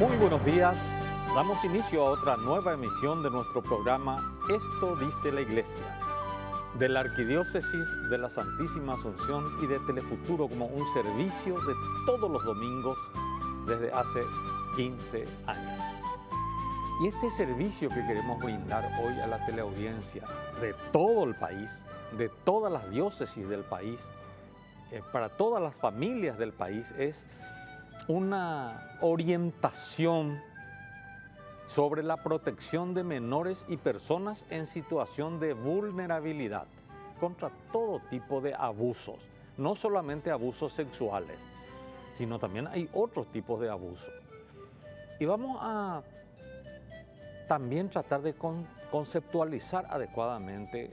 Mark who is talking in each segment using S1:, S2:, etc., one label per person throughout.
S1: Muy buenos días. Damos inicio a otra nueva emisión de nuestro programa Esto dice la Iglesia, de la Arquidiócesis de la Santísima Asunción y de Telefuturo como un servicio de todos los domingos desde hace 15 años. Y este servicio que queremos brindar hoy a la teleaudiencia de todo el país, de todas las diócesis del país, para todas las familias del país, es una orientación sobre la protección de menores y personas en situación de vulnerabilidad contra todo tipo de abusos, no solamente abusos sexuales, sino también hay otros tipos de abusos. Y vamos a también tratar de conceptualizar adecuadamente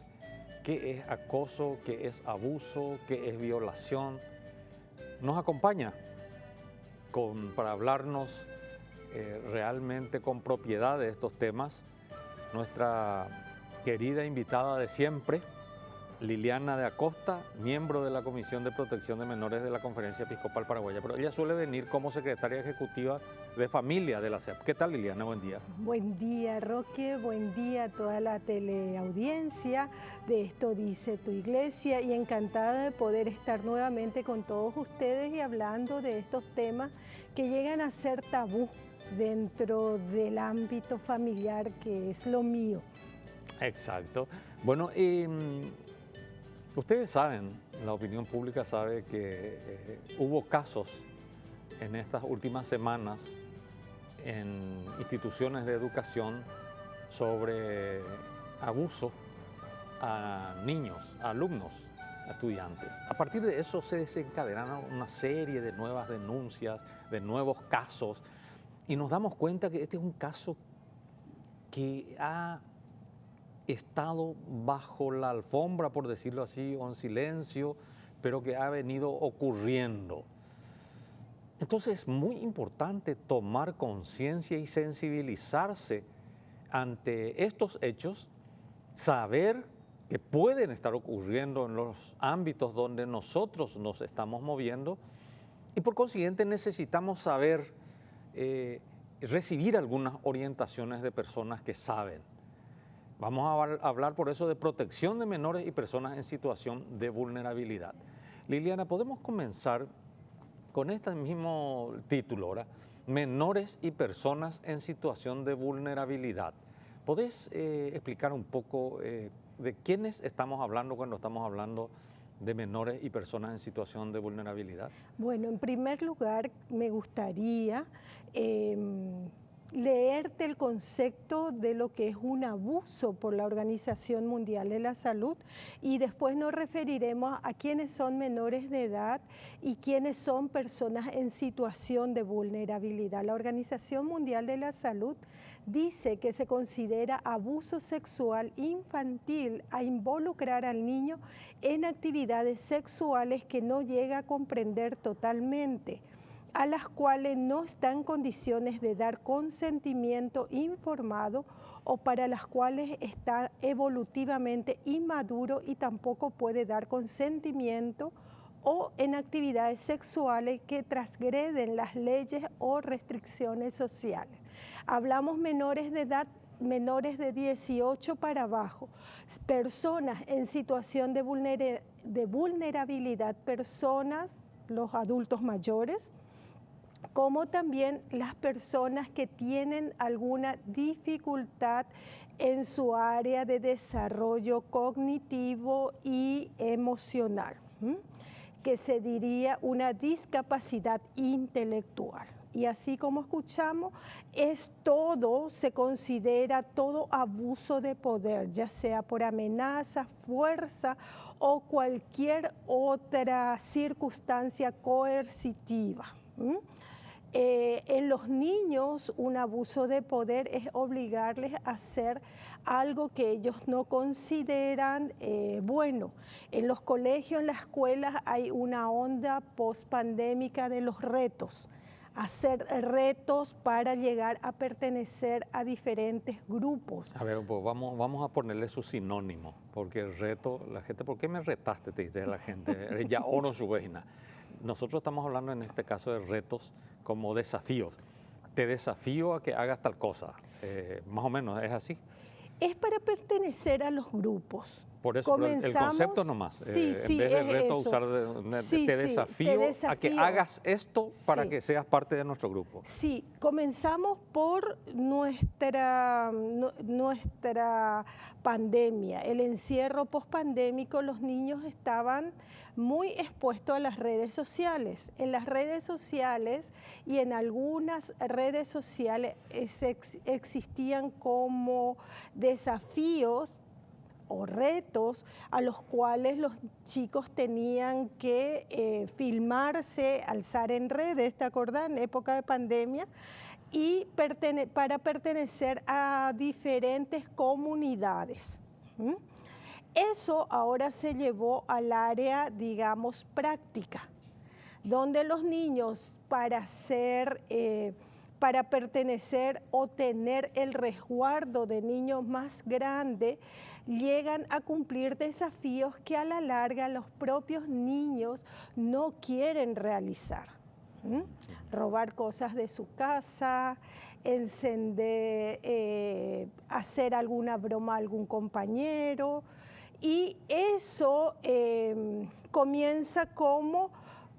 S1: qué es acoso, qué es abuso, qué es violación. Nos acompaña para hablarnos realmente con propiedad de estos temas nuestra querida invitada de siempre, Liliana de Acosta, miembro de la Comisión de Protección de Menores de la Conferencia Episcopal Paraguaya, pero ella suele venir como secretaria ejecutiva de familia de la CEP. ¿Qué tal, Liliana? Buen día.
S2: Buen día, Roque, buen día a toda la teleaudiencia de Esto dice tu Iglesia, y encantada de poder estar nuevamente con todos ustedes y hablando de estos temas que llegan a ser tabú dentro del ámbito familiar, que es lo mío.
S1: Exacto. Bueno, ustedes saben, la opinión pública sabe que hubo casos en estas últimas semanas en instituciones de educación sobre abuso a niños, a alumnos, a estudiantes. A partir de eso se desencadenaron una serie de nuevas denuncias, de nuevos casos, y nos damos cuenta que este es un caso que ha estado bajo la alfombra, por decirlo así, o en silencio, pero que ha venido ocurriendo. Entonces es muy importante tomar conciencia y sensibilizarse ante estos hechos, saber que pueden estar ocurriendo en los ámbitos donde nosotros nos estamos moviendo, y por consiguiente necesitamos saber recibir algunas orientaciones de personas que saben. Vamos a hablar por eso de protección de menores y personas en situación de vulnerabilidad. Liliana, podemos comenzar con este mismo título ahora, menores y personas en situación de vulnerabilidad. ¿Podés explicar un poco de quiénes estamos hablando cuando estamos hablando de menores y personas en situación de vulnerabilidad?
S2: Bueno, en primer lugar, me gustaría leerte el concepto de lo que es un abuso por la Organización Mundial de la Salud, y después nos referiremos a quiénes son menores de edad y quiénes son personas en situación de vulnerabilidad. La Organización Mundial de la Salud dice que se considera abuso sexual infantil a involucrar al niño en actividades sexuales que no llega a comprender totalmente, a las cuales no está en condiciones de dar consentimiento informado o para las cuales está evolutivamente inmaduro y tampoco puede dar consentimiento, o en actividades sexuales que transgreden las leyes o restricciones sociales. Hablamos menores de edad, menores de 18 para abajo, personas en situación de vulnerabilidad, personas, los adultos mayores, como también las personas que tienen alguna dificultad en su área de desarrollo cognitivo y emocional, que se diría una discapacidad intelectual. Y así como escuchamos, se considera todo abuso de poder, ya sea por amenaza, fuerza o cualquier otra circunstancia coercitiva. En los niños, un abuso de poder es obligarles a hacer algo que ellos no consideran bueno. En los colegios, en las escuelas, hay una onda post-pandémica de los retos. Hacer retos para llegar a pertenecer a diferentes grupos.
S1: A ver, pues vamos a ponerle su sinónimo, porque el reto, la gente, ¿por qué me retaste? Te dice la gente, ya oro su vejina. Nosotros estamos hablando en este caso de retos como desafíos. te desafío a que hagas tal cosa. Más o menos, ¿es así?
S2: Es para pertenecer a los grupos.
S1: Por eso, pero el concepto nomás,
S2: Sí,
S1: en
S2: sí,
S1: vez de
S2: es
S1: reto,
S2: eso.
S1: usar
S2: Sí,
S1: te
S2: sí,
S1: desafío a que hagas esto para
S2: Sí.
S1: que seas parte de nuestro grupo.
S2: Sí, comenzamos por nuestra pandemia, el encierro pospandémico. Los niños estaban muy expuestos a las redes sociales. En las redes sociales y en algunas redes sociales existían como desafíos o retos a los cuales los chicos tenían que filmarse, alzar en redes, ¿te acordás? En época de pandemia, y para pertenecer a diferentes comunidades. ¿Mm? Eso ahora se llevó al área, digamos, práctica, donde los niños para pertenecer o tener el resguardo de niños más grandes, llegan a cumplir desafíos que a la larga los propios niños no quieren realizar. ¿Mm? Robar cosas de su casa, hacer alguna broma a algún compañero, y eso comienza como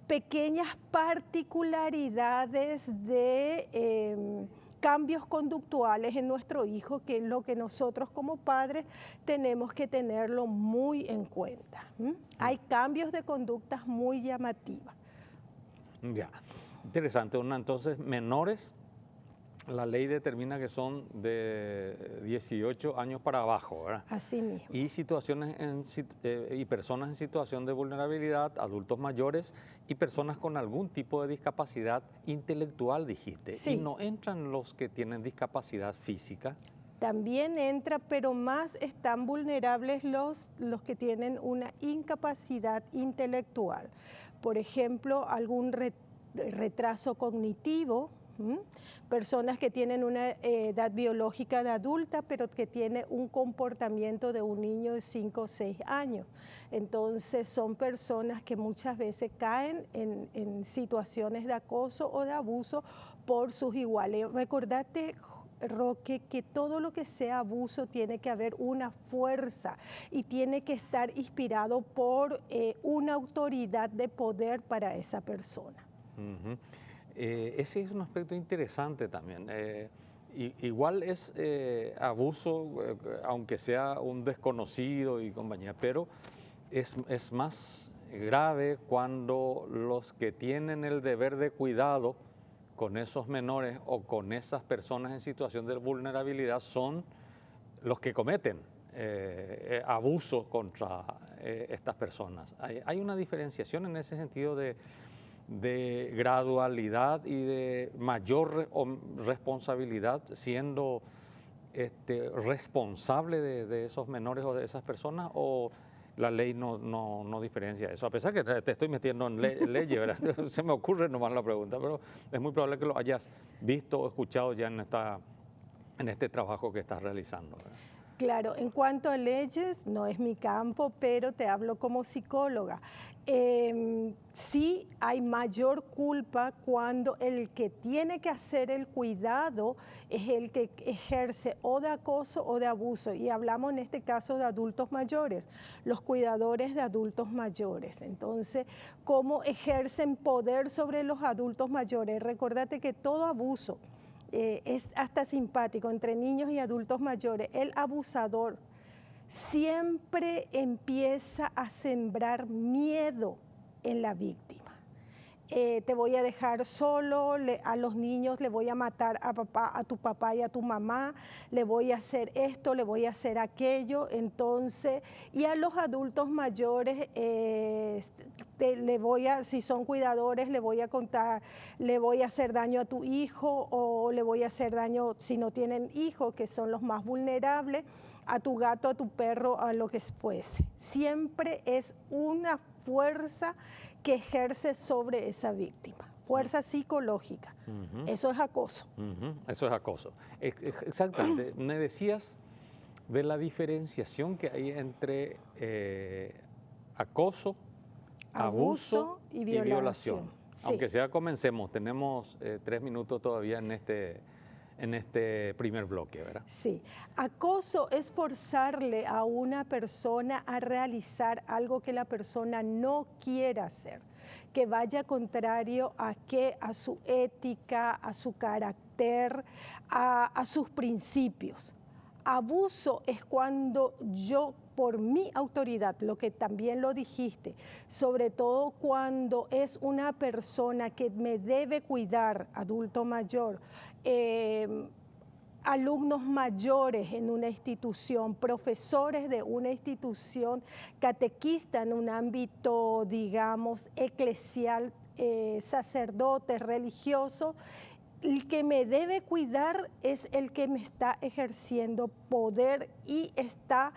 S2: pequeñas particularidades de cambios conductuales en nuestro hijo, que es lo que nosotros como padres tenemos que tenerlo muy en cuenta. Hay cambios de conductas muy llamativas.
S1: Ya, interesante. Entonces, menores, la ley determina que son de 18 años para abajo, ¿verdad?
S2: Así mismo.
S1: Y y personas en situación de vulnerabilidad, adultos mayores y personas con algún tipo de discapacidad intelectual, dijiste.
S2: Sí.
S1: Y no entran los que tienen discapacidad física.
S2: También entra, pero más están vulnerables los que tienen una incapacidad intelectual. Por ejemplo, algún retraso cognitivo, personas que tienen una edad biológica de adulta, pero que tiene un comportamiento de un niño de 5 o 6 años. Entonces son personas que muchas veces caen en situaciones de acoso o de abuso por sus iguales. Recordate, Roque, que todo lo que sea abuso tiene que haber una fuerza y tiene que estar inspirado por una autoridad de poder para esa persona.
S1: Ese es un aspecto interesante también. Igual es abuso, aunque sea un desconocido y compañía, pero es más grave cuando los que tienen el deber de cuidado con esos menores o con esas personas en situación de vulnerabilidad son los que cometen abuso contra estas personas. Hay una diferenciación en ese sentido de gradualidad y de mayor responsabilidad siendo responsable de esos menores o de esas personas, o la ley no diferencia eso? A pesar que te estoy metiendo en leyes, ¿verdad? Se me ocurre nomás la pregunta, pero es muy probable que lo hayas visto o escuchado ya en este trabajo que estás realizando, ¿verdad?
S2: Claro, en cuanto a leyes, no es mi campo, pero te hablo como psicóloga. Sí hay mayor culpa cuando el que tiene que hacer el cuidado es el que ejerce o de acoso o de abuso. Y hablamos en este caso de adultos mayores, los cuidadores de adultos mayores. Entonces, ¿cómo ejercen poder sobre los adultos mayores? Recordate que todo abuso es hasta simpático entre niños y adultos mayores. El abusador siempre empieza a sembrar miedo en la víctima. Te voy a dejar solo, a los niños le voy a matar a tu papá y a tu mamá, le voy a hacer esto, le voy a hacer aquello. Entonces, y a los adultos mayores, si son cuidadores, le voy a contar, le voy a hacer daño a tu hijo, o le voy a hacer daño, si no tienen hijos, que son los más vulnerables, a tu gato, a tu perro, a lo que fuese. Siempre es una fuerza que ejerce sobre esa víctima, fuerza psicológica. Eso es acoso.
S1: Eso es acoso. Exactamente. Me decías de la diferenciación que hay entre acoso, abuso y violación.
S2: Sí.
S1: Aunque sea comencemos, tenemos 3 minutos todavía en este primer bloque, ¿verdad?
S2: Sí, acoso es forzarle a una persona a realizar algo que la persona no quiera hacer, que vaya contrario a su ética, a su carácter, a sus principios. Abuso es cuando yo, por mi autoridad, lo que también lo dijiste, sobre todo cuando es una persona que me debe cuidar, adulto mayor, alumnos mayores en una institución, profesores de una institución, catequista en un ámbito, digamos, eclesial, sacerdotes, religiosos. El que me debe cuidar es el que me está ejerciendo poder y está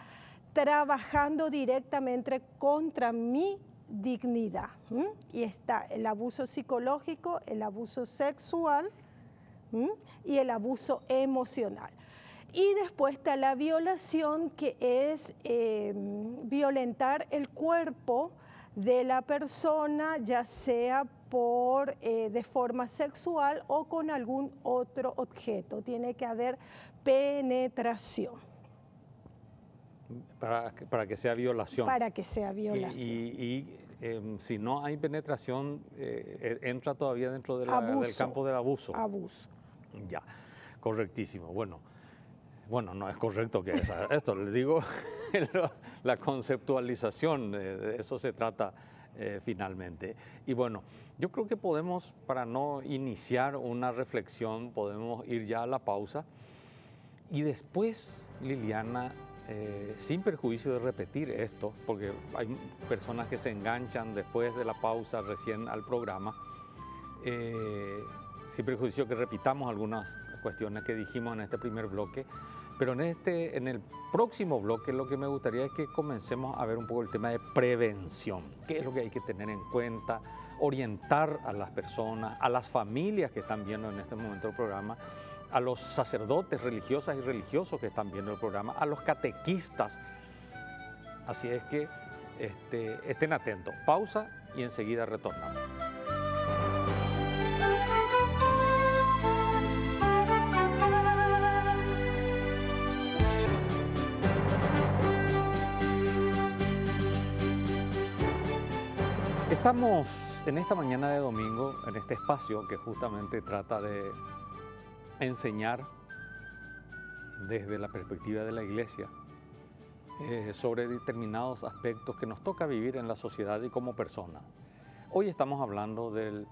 S2: trabajando directamente contra mi dignidad. Y está el abuso psicológico, el abuso sexual y el abuso emocional. Y después está la violación, que es violentar el cuerpo de la persona, ya sea de forma sexual o con algún otro objeto. Tiene que haber penetración.
S1: Para que sea violación.
S2: Para que sea violación.
S1: Y si no hay penetración, entra todavía dentro de del campo del abuso.
S2: Abuso.
S1: Ya, correctísimo. Bueno, no es correcto que esto, les digo, la conceptualización, de eso se trata finalmente. Y bueno, yo creo que podemos, para no iniciar una reflexión, podemos ir ya a la pausa y después, Liliana, sin perjuicio de repetir esto, porque hay personas que se enganchan después de la pausa recién al programa, sin perjuicio que repitamos algunas cuestiones que dijimos en este primer bloque, pero en el próximo bloque lo que me gustaría es que comencemos a ver un poco el tema de prevención, qué es lo que hay que tener en cuenta, orientar a las personas, a las familias que están viendo en este momento el programa, a los sacerdotes religiosas y religiosos que están viendo el programa, a los catequistas. Así es que estén atentos. Pausa y enseguida retornamos. Estamos en esta mañana de domingo, en este espacio que justamente trata de enseñar desde la perspectiva de la Iglesia sobre determinados aspectos que nos toca vivir en la sociedad y como personas. Hoy estamos hablando de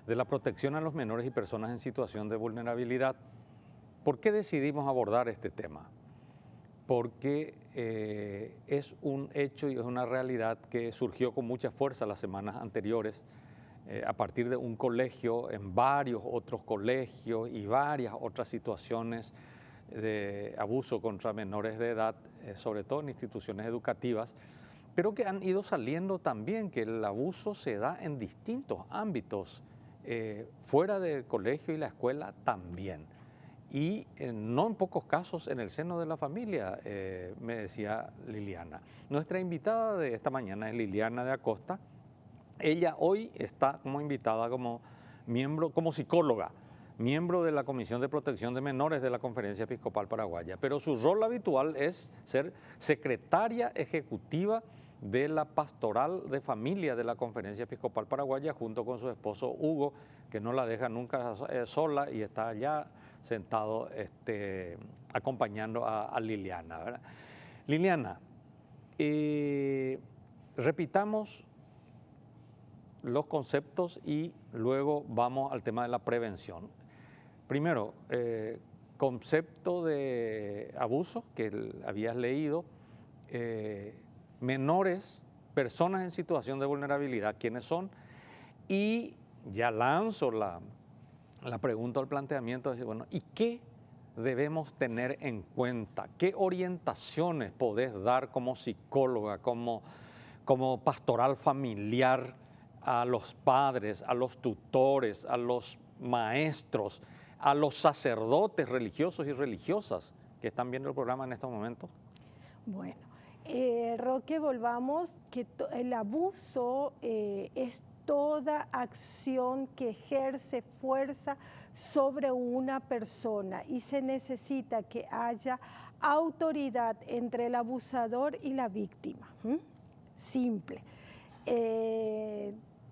S1: la protección a los menores y personas en situación de vulnerabilidad. ¿Por qué decidimos abordar este tema? Porque es un hecho y es una realidad que surgió con mucha fuerza las semanas anteriores a partir de un colegio, en varios otros colegios y varias otras situaciones de abuso contra menores de edad, sobre todo en instituciones educativas, pero que han ido saliendo también, que el abuso se da en distintos ámbitos, fuera del colegio y la escuela también. Y no en pocos casos en el seno de la familia, me decía Liliana. Nuestra invitada de esta mañana es Liliana de Acosta. Ella hoy está como invitada como miembro, como psicóloga, miembro de la Comisión de Protección de Menores de la Conferencia Episcopal Paraguaya, pero su rol habitual es ser secretaria ejecutiva de la Pastoral de Familia de la Conferencia Episcopal Paraguaya, junto con su esposo Hugo, que no la deja nunca sola y está allá sentado acompañando a Liliana, ¿verdad? Liliana, repitamos los conceptos y luego vamos al tema de la prevención. Primero, concepto de abuso que habías leído, menores, personas en situación de vulnerabilidad, ¿quiénes son? Y ya lanzo la pregunta al planteamiento, de decir, bueno, ¿y qué debemos tener en cuenta? ¿Qué orientaciones podés dar como psicóloga, como pastoral familiar a los padres, a los tutores, a los maestros, a los sacerdotes religiosos y religiosas que están viendo el programa en estos momentos?
S2: Bueno, Roque, volvamos, que el abuso es toda acción que ejerce fuerza sobre una persona y se necesita que haya autoridad entre el abusador y la víctima. Simple.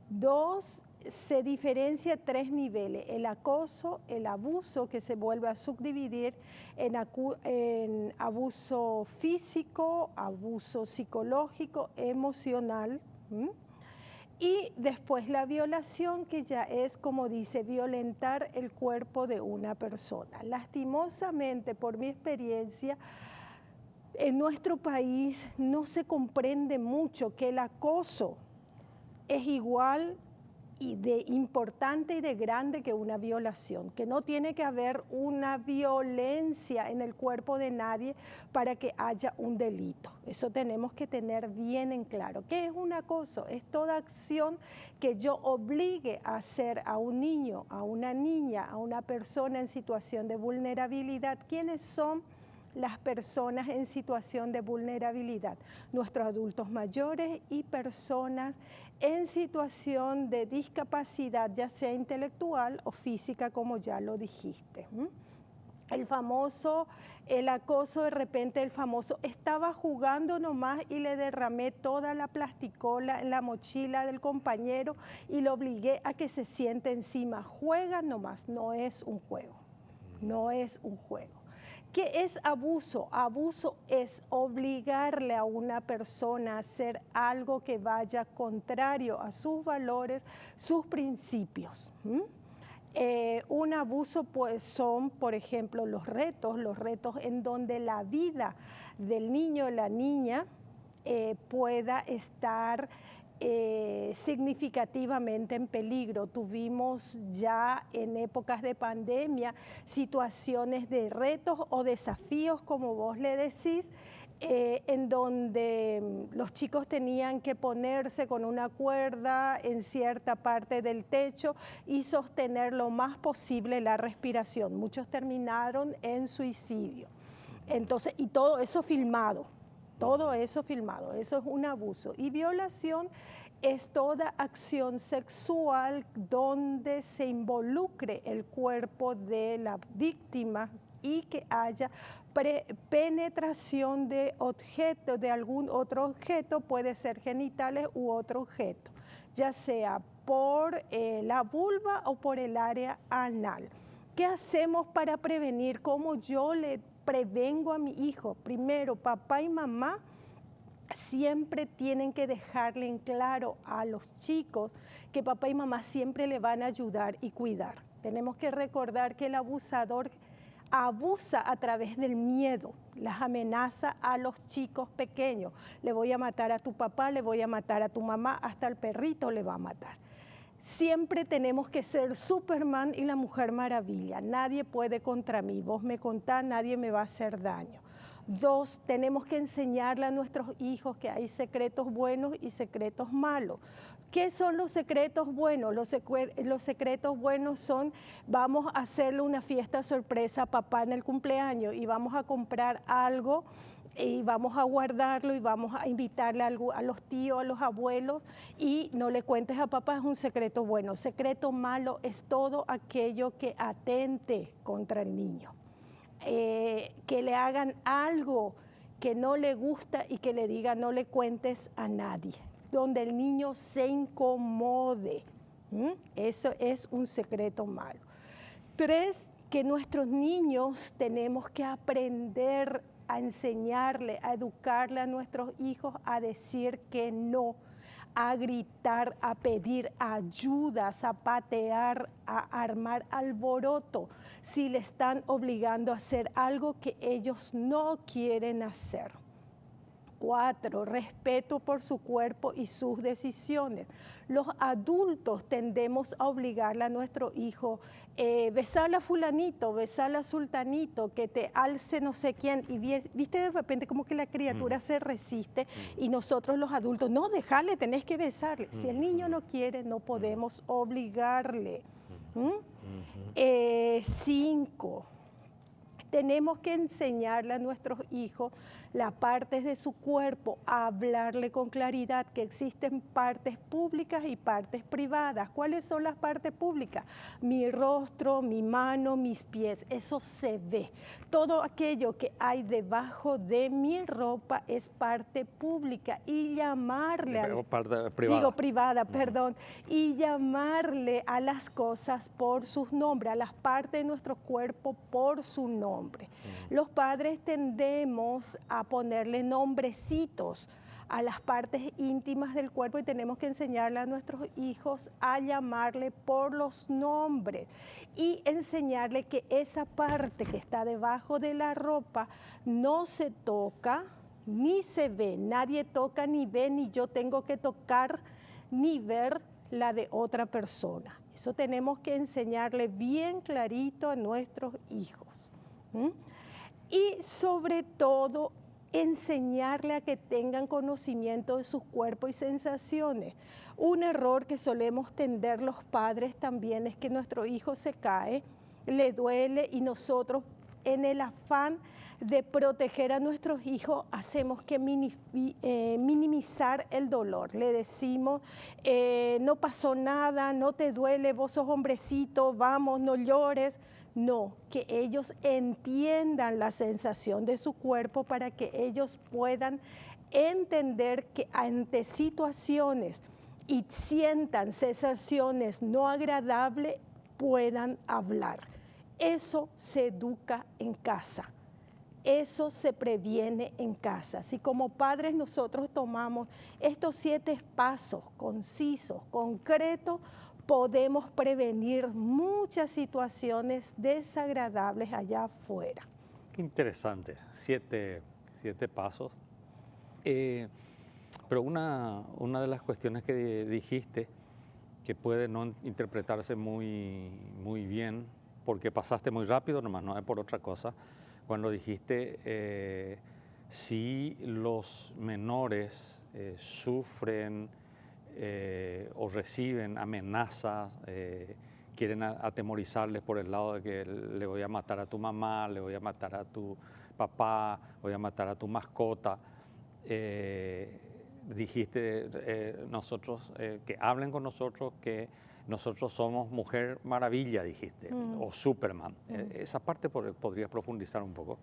S2: Dos, se diferencia 3 niveles: el acoso, el abuso, que se vuelve a subdividir en abuso físico, abuso psicológico, emocional, y después la violación, que ya es, como dice, violentar el cuerpo de una persona. Lastimosamente, por mi experiencia, en nuestro país no se comprende mucho que el acoso es igual y de importante y de grande que una violación, que no tiene que haber una violencia en el cuerpo de nadie para que haya un delito. Eso tenemos que tener bien en claro. ¿Qué es un acoso? Es toda acción que yo obligue a hacer a un niño, a una niña, a una persona en situación de vulnerabilidad. ¿Quiénes son las personas en situación de vulnerabilidad? Nuestros adultos mayores y personas en situación de discapacidad, ya sea intelectual o física, como ya lo dijiste. El acoso, de repente el famoso, estaba jugando nomás y le derramé toda la plasticola en la mochila del compañero y lo obligué a que se siente encima. Juega nomás, no es un juego, no es un juego. ¿Qué es abuso? Abuso es obligarle a una persona a hacer algo que vaya contrario a sus valores, sus principios. Un abuso, pues, son, por ejemplo, los retos en donde la vida del niño o la niña pueda estar significativamente en peligro. Tuvimos ya en épocas de pandemia situaciones de retos o desafíos, como vos le decís, en donde los chicos tenían que ponerse con una cuerda en cierta parte del techo y sostener lo más posible la respiración. Muchos terminaron en suicidio. Entonces, y todo eso filmado. Todo eso filmado, eso es un abuso. Y violación es toda acción sexual donde se involucre el cuerpo de la víctima y que haya penetración de objeto, de algún otro objeto, puede ser genitales u otro objeto, ya sea por la vulva o por el área anal. ¿Qué hacemos para prevenir? ¿Cómo yo le prevengo a mi hijo? Primero, papá y mamá siempre tienen que dejarle en claro a los chicos que papá y mamá siempre le van a ayudar y cuidar. Tenemos que recordar que el abusador abusa a través del miedo, las amenaza a los chicos pequeños. Le voy a matar a tu papá, le voy a matar a tu mamá, hasta el perrito le va a matar. Siempre tenemos que ser Superman y la Mujer Maravilla. Nadie puede contra mí. Vos me contás, nadie me va a hacer daño. 2, tenemos que enseñarle a nuestros hijos que hay secretos buenos y secretos malos. ¿Qué son los secretos buenos? Los secretos buenos son: vamos a hacerle una fiesta sorpresa a papá en el cumpleaños y vamos a comprar algo y vamos a guardarlo y vamos a invitarle a los tíos, a los abuelos, y no le cuentes a papá. Es un secreto bueno. Secreto malo es todo aquello que atente contra el niño. Que le hagan algo que no le gusta y que le diga no le cuentes a nadie, donde el niño se incomode. Eso es un secreto malo. 3, que nuestros niños tenemos que aprender a enseñarle, a educarle a nuestros hijos a decir que no, a gritar, a pedir ayuda, a zapatear, a armar alboroto si le están obligando a hacer algo que ellos no quieren hacer. 4, respeto por su cuerpo y sus decisiones. Los adultos tendemos a obligarle a nuestro hijo, besala a fulanito, besala a sultanito, que te alce no sé quién, y viste de repente como que la criatura se resiste y nosotros los adultos, no, déjale, tenés que besarle. Si el niño no quiere, no podemos obligarle. 5, Tenemos que enseñarle a nuestros hijos las partes de su cuerpo, a hablarle con claridad que existen partes públicas y partes privadas. ¿Cuáles son las partes públicas? Mi rostro, mi mano, mis pies, eso se ve. Todo aquello que hay debajo de mi ropa es parte pública y llamarle a...
S1: Parte privada.
S2: Digo privada, perdón, y llamarle a las cosas por sus nombres, a las partes de nuestro cuerpo por su nombre. Los padres tendemos a ponerle nombrecitos a las partes íntimas del cuerpo y tenemos que enseñarle a nuestros hijos a llamarle por los nombres y enseñarle que esa parte que está debajo de la ropa no se toca ni se ve, nadie toca ni ve, ni yo tengo que tocar ni ver la de otra persona. Eso tenemos que enseñarle bien clarito a nuestros hijos. Y sobre todo, enseñarle a que tengan conocimiento de sus cuerpos y sensaciones. Un error que solemos tender los padres también es que nuestro hijo se cae, le duele y nosotros en el afán de proteger a nuestros hijos hacemos que minimizar el dolor. Le decimos, no pasó nada, no te duele, vos sos hombrecito, vamos, no llores. No, que ellos entiendan la sensación de su cuerpo para que ellos puedan entender que ante situaciones y sientan sensaciones no agradables, puedan hablar. Eso se educa en casa, eso se previene en casa. Si como padres nosotros tomamos estos 7 pasos concisos, concretos, podemos prevenir muchas situaciones desagradables allá afuera.
S1: Qué interesante, 7 pasos. Pero una de las cuestiones que dijiste, que puede no interpretarse muy bien, porque pasaste muy rápido nomás, no es por otra cosa, cuando dijiste si los menores sufren o reciben amenazas, quieren atemorizarles por el lado de que le voy a matar a tu mamá, le voy a matar a tu papá, voy a matar a tu mascota. Dijiste nosotros, que hablen con nosotros, que nosotros somos Mujer Maravilla, dijiste, o Superman. Esa parte podrías profundizar un poco.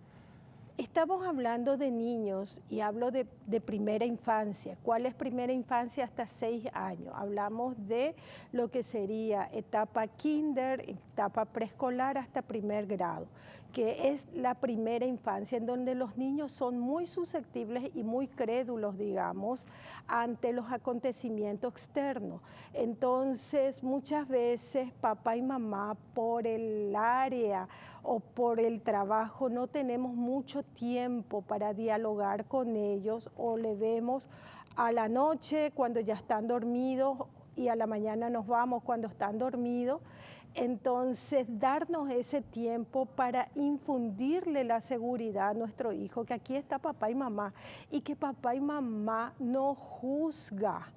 S2: Estamos hablando de niños y hablo de primera infancia. ¿Cuál es primera infancia? Hasta 6 años. Hablamos de lo que sería etapa kinder, etapa preescolar hasta primer grado, que es la primera infancia en donde los niños son muy susceptibles y muy crédulos, digamos, ante los acontecimientos externos. Entonces, muchas veces papá y mamá por el área o por el trabajo no tenemos mucho tiempo para dialogar con ellos o le vemos a la noche cuando ya están dormidos y a la mañana nos vamos cuando están dormidos. Entonces, darnos ese tiempo para infundirle la seguridad a nuestro hijo, que aquí está papá y mamá, y que papá y mamá no juzga,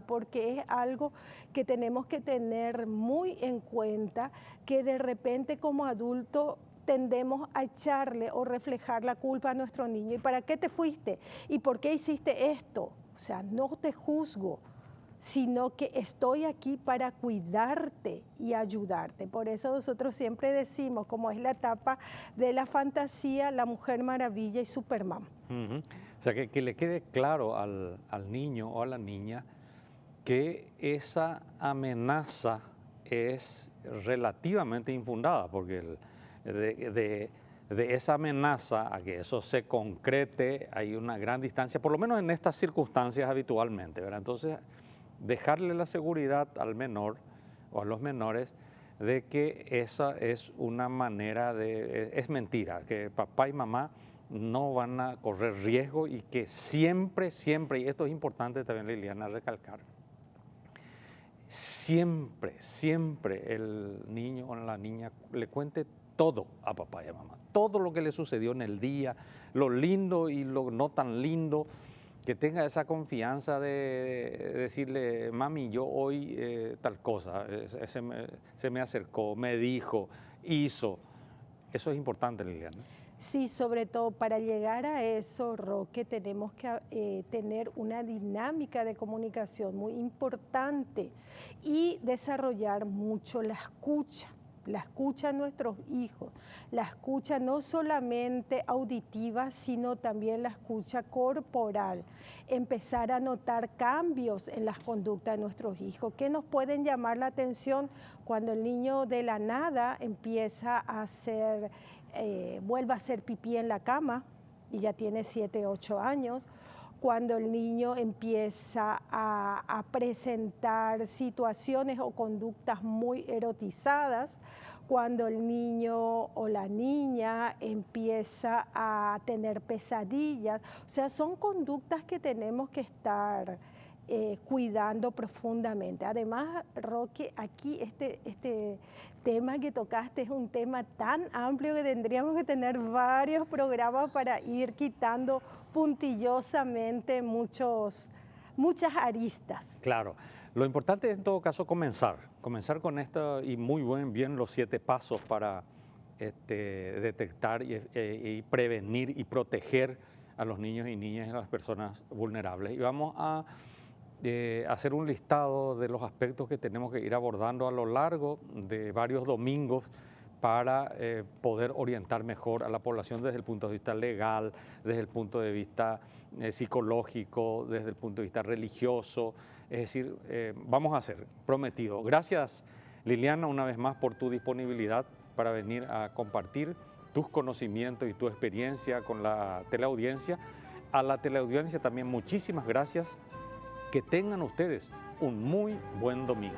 S2: porque es algo que tenemos que tener muy en cuenta, que de repente como adulto tendemos a echarle o reflejar la culpa a nuestro niño. ¿Y para qué te fuiste? ¿Y por qué hiciste esto? O sea, no te juzgo, sino que estoy aquí para cuidarte y ayudarte. Por eso nosotros siempre decimos, como es la etapa de la fantasía, la Mujer Maravilla y Superman.
S1: O sea, que le quede claro al niño o a la niña que esa amenaza es relativamente infundada, porque de esa amenaza a que eso se concrete hay una gran distancia, por lo menos en estas circunstancias habitualmente, ¿verdad? Entonces, dejarle la seguridad al menor o a los menores de que esa es una manera es mentira, que papá y mamá no van a correr riesgo y que siempre, y esto es importante también, Liliana, recalcar, siempre el niño o la niña le cuente todo a papá y a mamá, todo lo que le sucedió en el día, lo lindo y lo no tan lindo, que tenga esa confianza de decirle, mami, yo hoy tal cosa, se me acercó, me dijo, hizo. Eso es importante, Liliana.
S2: Sí, sobre todo para llegar a eso, Roque, tenemos que tener una dinámica de comunicación muy importante y desarrollar mucho la escucha a nuestros hijos, la escucha no solamente auditiva, sino también la escucha corporal. Empezar a notar cambios en las conductas de nuestros hijos que nos pueden llamar la atención cuando el niño de la nada empieza a hacer, vuelve a hacer pipí en la cama y ya tiene 7, 8 años. Cuando el niño empieza a presentar situaciones o conductas muy erotizadas, cuando el niño o la niña empieza a tener pesadillas. O sea, son conductas que tenemos que estar cuidando profundamente. Además, Roque, aquí este tema que tocaste es un tema tan amplio que tendríamos que tener varios programas para ir quitando puntillosamente muchas aristas.
S1: Claro, lo importante es en todo caso comenzar con esto y muy bien los 7 pasos para detectar y prevenir y proteger a los niños y niñas y a las personas vulnerables. Y vamos a hacer un listado de los aspectos que tenemos que ir abordando a lo largo de varios domingos para poder orientar mejor a la población desde el punto de vista legal, desde el punto de vista psicológico, desde el punto de vista religioso. Es decir, vamos a hacer, prometido. Gracias, Liliana, una vez más por tu disponibilidad para venir a compartir tus conocimientos y tu experiencia con la teleaudiencia. A la teleaudiencia también muchísimas gracias. Que tengan ustedes un muy buen domingo.